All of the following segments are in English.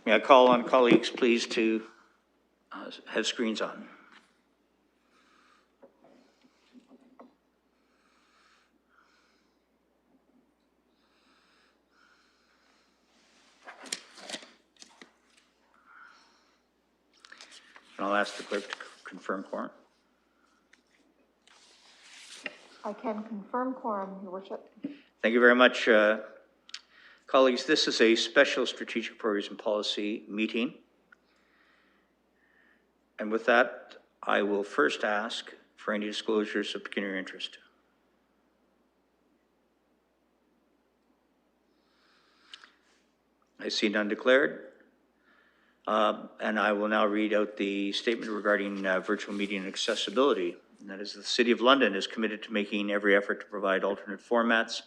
May I call on colleagues, please, to have screens on. And I'll ask the clerk to confirm quorum. I can confirm quorum, Your Worship. Thank you very much. Colleagues, this is a special strategic priorities and policy meeting. And with that, I will first ask for any disclosures of pecuniary interest. I see none declared. And I will now read out the statement regarding virtual meeting accessibility. And that is, the City of London is committed to making every effort to provide alternate formats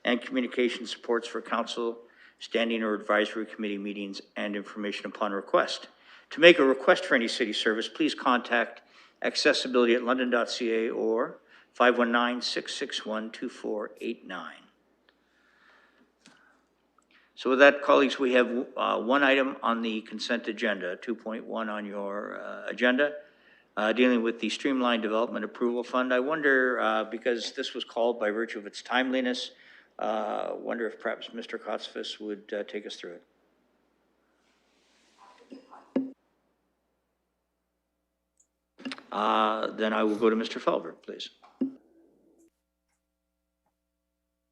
and communication supports for council, standing or advisory committee meetings, and information upon request. To make a request for any city service, please contact accessibility@london.ca or 519-661-2489. So with that, colleagues, we have one item on the consent agenda, 2.1 on your agenda, dealing with the Streamlined Development Approval Fund. I wonder, because this was called by virtue of its timeliness, wonder if perhaps Mr. Kotsvis would take us through it. Then I will go to Mr. Felber, please.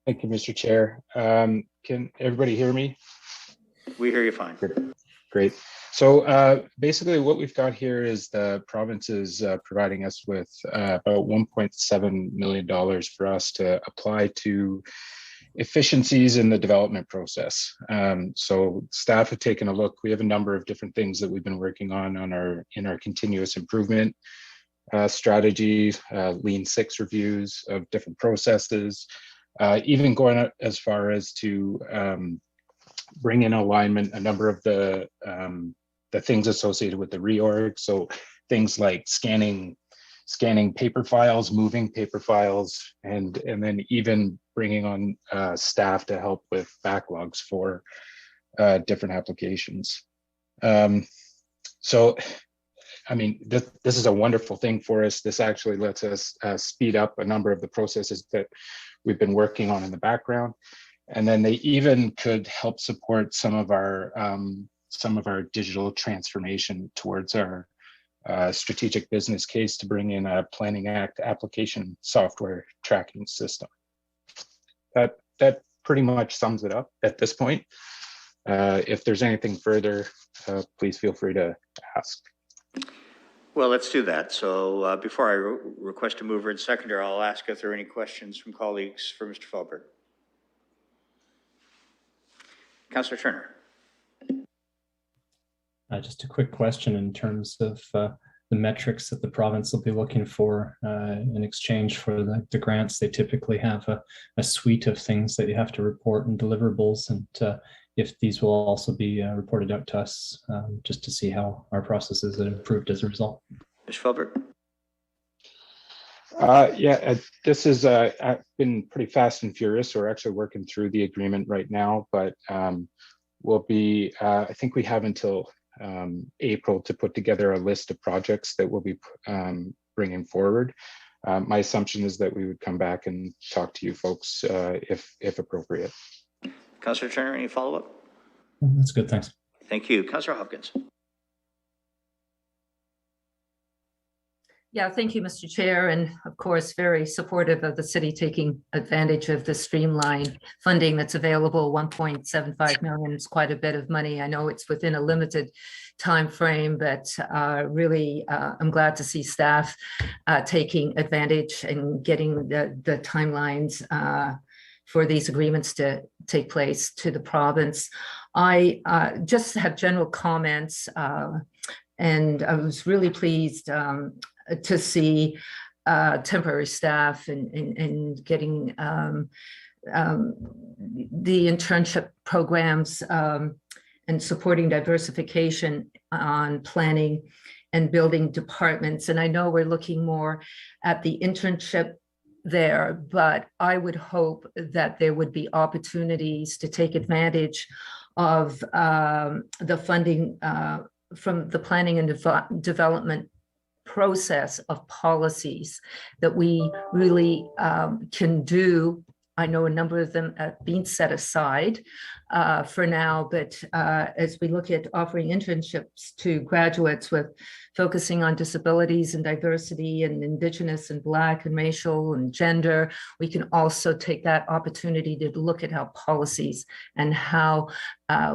Thank you, Mr. Chair. Can everybody hear me? We hear you fine. Good. Great. So basically what we've got here is the province is providing us with about $1.7 million for us to apply to efficiencies in the development process. So staff have taken a look. We have a number of different things that we've been working on in our continuous improvement strategy, Lean Six reviews of different processes, even going as far as to bring in alignment a number of the things associated with the reorg. So things like scanning paper files, moving paper files, and then even bringing on staff to help with backlogs for different applications. So, I mean, this is a wonderful thing for us. This actually lets us speed up a number of the processes that we've been working on in the background. And then they even could help support some of our digital transformation towards our strategic business case to bring in a Planning Act application software tracking system. That pretty much sums it up at this point. If there's anything further, please feel free to ask. Well, let's do that. So before I request a mover and seconder, I'll ask if there are any questions from colleagues for Mr. Felber. Councillor Turner. Just a quick question in terms of the metrics that the province will be looking for in exchange for the grants. They typically have a suite of things that you have to report and deliverables, and if these will also be reported out to us, just to see how our processes have improved as a result. Mr. Felber. Yeah, this has been pretty fast and furious. So we're actually working through the agreement right now, but we'll be, I think we have until April to put together a list of projects that we'll be bringing forward. My assumption is that we would come back and talk to you folks if appropriate. Councillor Turner, any follow-up? That's good, thanks. Thank you. Councillor Hopkins. Yeah, thank you, Mr. Chair, and of course, very supportive of the city taking advantage of the streamlined funding that's available. 1.75 million is quite a bit of money. I know it's within a limited time frame, but really, I'm glad to see staff taking advantage and getting the timelines for these agreements to take place to the province. I just have general comments, and I was really pleased to see temporary staff and getting the internship programs and supporting diversification on planning and building departments. And I know we're looking more at the internship there, but I would hope that there would be opportunities to take advantage of the funding from the planning and development process of policies that we really can do. I know a number of them have been set aside for now, but as we look at offering internships to graduates with focusing on disabilities and diversity and Indigenous and Black and racial and gender, we can also take that opportunity to look at our policies and how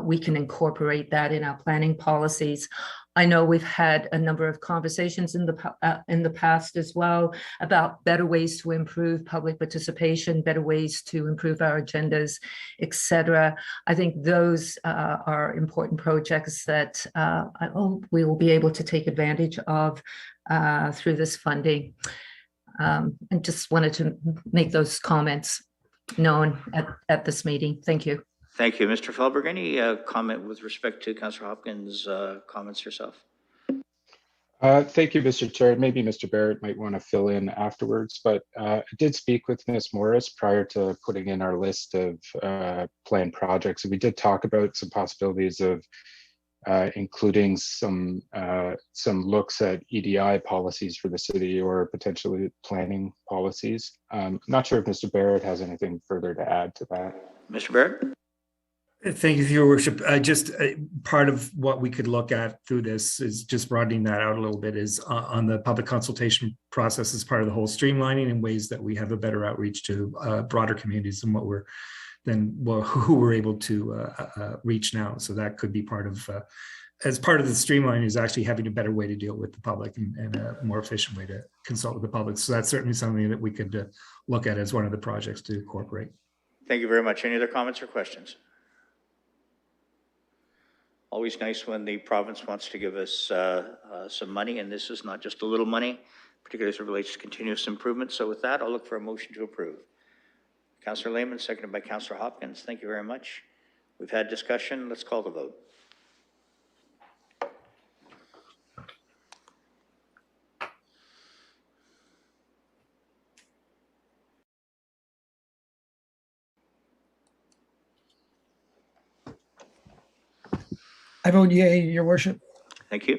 we can incorporate that in our planning policies. I know we've had a number of conversations in the past as well about better ways to improve public participation, better ways to improve our agendas, et cetera. I think those are important projects that I hope we will be able to take advantage of through this funding. And just wanted to make those comments known at this meeting. Thank you. Thank you. Mr. Fehlberg, any comment with respect to Councillor Hopkins' comments yourself? Thank you, Mr. Chair. Maybe Mr. Barrett might want to fill in afterwards, but I did speak with Ms. Morris prior to putting in our list of planned projects. And we did talk about some possibilities of including some looks at EDI policies for the city or potentially planning policies. Not sure if Mr. Barrett has anything further to add to that. Mr. Barrett? Thank you, Your Worship. Just part of what we could look at through this is just broadening that out a little bit is on the public consultation process as part of the whole streamlining in ways that we have a better outreach to broader communities than who we're able to reach now. So that could be part of, as part of the streamlining is actually having a better way to deal with the public and a more efficient way to consult with the public. So that's certainly something that we could look at as one of the projects to incorporate. Thank you very much. Any other comments or questions? Always nice when the province wants to give us some money, and this is not just a little money, particularly as it relates to continuous improvement. So with that, I'll look for a motion to approve. Councillor Lehman, seconded by Councillor Hopkins. Thank you very much. We've had discussion. Let's call the vote. I vote yea, Your Worship. Thank you.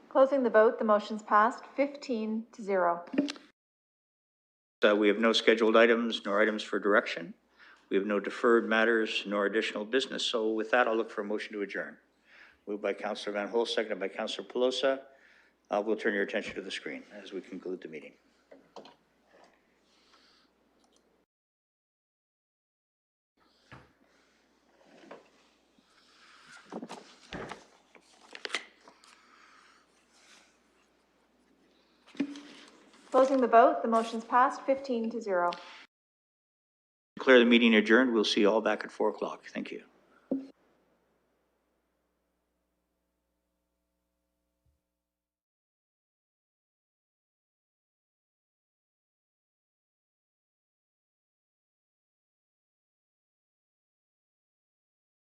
Closing the vote, the motion's passed 15-0. We have no scheduled items nor items for direction. We have no deferred matters nor additional business. So with that, I'll look for a motion to adjourn. Moved by Councillor Van Hol, seconded by Councillor Pelosa. We'll turn your attention to the screen as we conclude the meeting. Closing the vote, the motion's passed 15-0. Declare the meeting adjourned. We'll see you all back at 4 o'clock. Thank you.